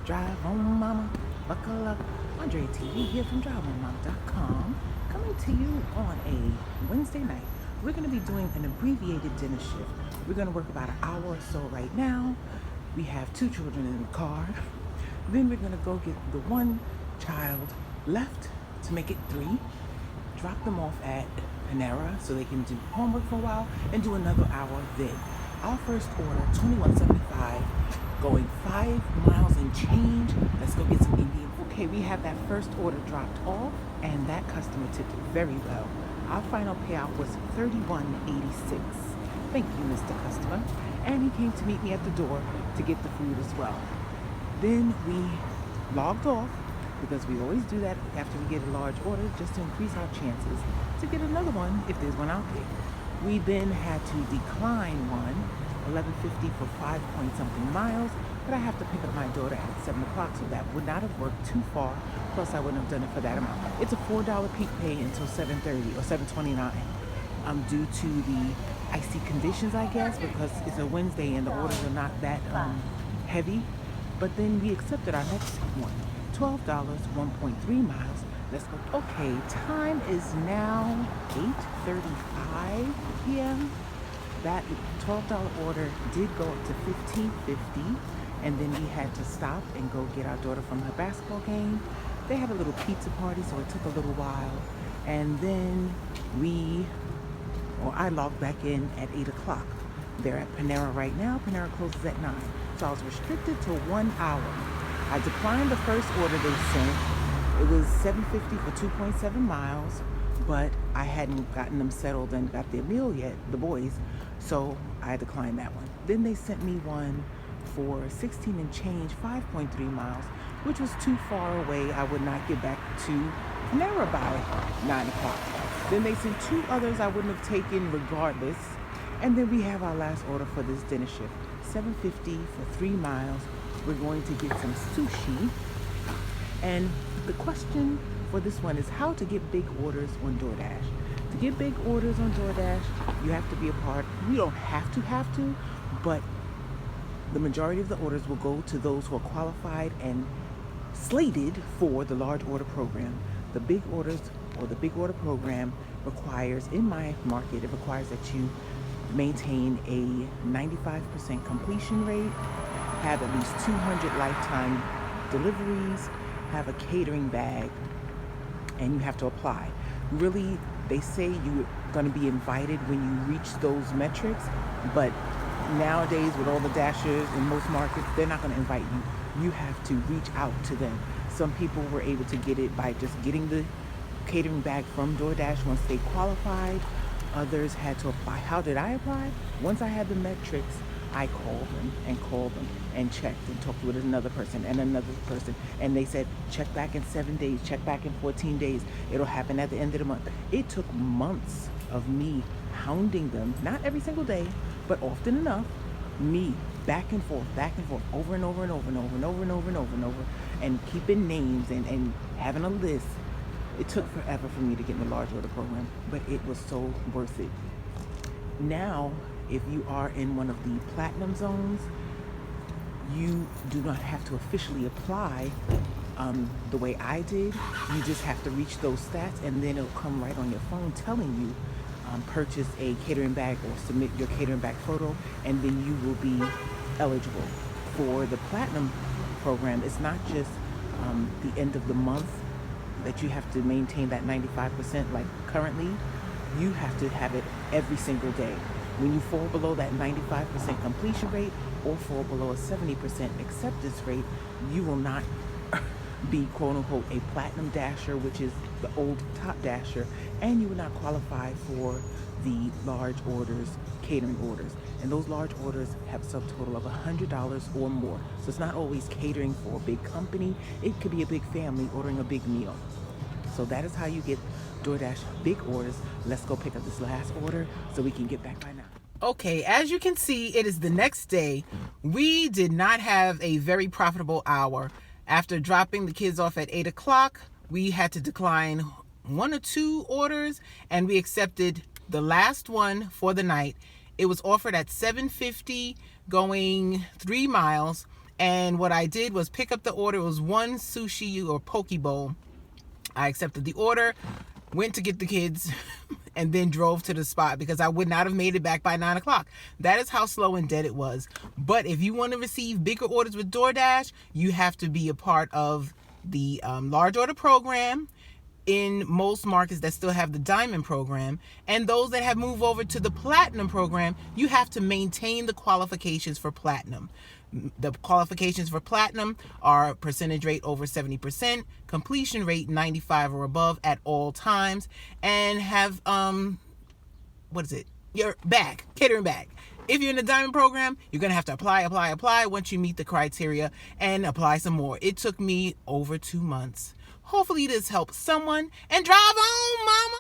Drive on, mama, buckle up. Andre TV here from driveonmama.com, coming to you on a Wednesday night. We're going to be doing an abbreviated dinner shift. We're going to work about an hour or so right now. We have 2 children in the car. Then we're going to go get the 1 child left to make it 3. Drop them off at Panera so they can do homework for a while and do another hour then. Our first order, $21.75, going 5 miles and change. Let's go get some Indian food. Okay, we have that first order dropped off and that customer tipped very well. Our final payout was $31.86. Thank you, Mr. Customer. And he came to meet me at the door to get the food as well. Then we logged off, because we always do that after we get a large order, just to increase our chances to get another one if there's one out there. We then had to decline one, $11.50 for 5-point-something miles, but I have to pick up my daughter at 7 o'clock, so that would not have worked too far, plus I wouldn't have done it for that amount. It's a $4 peak pay until 7:30 or 7:29, due to the icy conditions, I guess, because it's a Wednesday and the orders are not that heavy. But then we accepted our next one. $12, 1.3 miles. Let's go. Okay, time is now 8:35 p.m. That $12 order did go up to $15.50, and then we had to stop and go get our daughter from her basketball game. They had a little pizza party, so it took a little while. And then I logged back in at 8 o'clock. They're at Panera right now. Panera closes at 9. So I was restricted to 1 hour. I declined the first order they sent. It was $7.50 for 2.7 miles, but I hadn't gotten them settled and got their meal yet, the boys, so I declined that one. Then they sent me one for 16 and change, 5.3 miles, which was too far away. I would not get back to Panera by 9 o'clock. Then they sent 2 others I wouldn't have taken regardless. And then we have our last order for this dinner shift, $7.50 for 3 miles. We're going to get some sushi. And the question for this one is how to get big orders on Doordash. To get big orders on Doordash, you have to be a part. You don't have to, but the majority of the orders will go to those who are qualified and slated for the large order program. The big orders or the big order program requires, in my market, it requires that you maintain a 95% completion rate, have at least 200 lifetime deliveries, have a catering bag, and you have to apply. Really, they say you're going to be invited when you reach those metrics, but nowadays with all the dashers in most markets, they're not going to invite you. You have to reach out to them. Some people were able to get it by just getting the catering bag from Doordash once they qualified. Others had to apply. How did I apply? Once I had the metrics, I called them and checked and talked with another person and another person. And they said, check back in 7 days, check back in 14 days. It'll happen at the end of the month. It took months of me hounding them, not every single day, but often enough, me back and forth, over and over, and keeping names and having a list. It took forever for me to get in the large order program, but it was so worth it. Now, if you are in one of the platinum zones, you do not have to officially apply the way I did. You just have to reach those stats, and then it'll come right on your phone telling you purchase a catering bag or submit your catering bag photo, and then you will be eligible for the platinum program. It's not just the end of the month that you have to maintain that 95%. Like currently, you have to have it every single day. When you fall below that 95% completion rate or fall below a 70% acceptance rate, you will not be quote unquote a platinum dasher, which is the old top dasher, and you will not qualify for the large orders, catering orders. And those large orders have a subtotal of $100 or more. So it's not always catering for a big company. It could be a big family ordering a big meal. So that is how you get Doordash big orders. Let's go pick up this last order so we can get back by now. Okay, as you can see, it is the next day. We did not have a very profitable hour. After dropping the kids off at 8 o'clock, we had to decline 1 or 2 orders, and we accepted the last one for the night. It was offered at $7.50 going 3 miles, And what I did was pick up the order. It was one sushi or poke bowl. I accepted the order, went to get the kids, and then drove to the spot because I would not have made it back by 9 o'clock. That is how slow and dead it was. But if you want to receive bigger orders with DoorDash, you have to be a part of the large order program in most markets that still have the diamond program, and those that have moved over to the platinum program, you have to maintain the qualifications for platinum. The qualifications for platinum are percentage rate over 70%, completion rate 95 or above at all times, and have your bag, catering bag. If you're in the diamond program, you're going to have to apply once you meet the criteria and apply some more. It took me over 2 months. Hopefully this helps someone, and drive on, mama.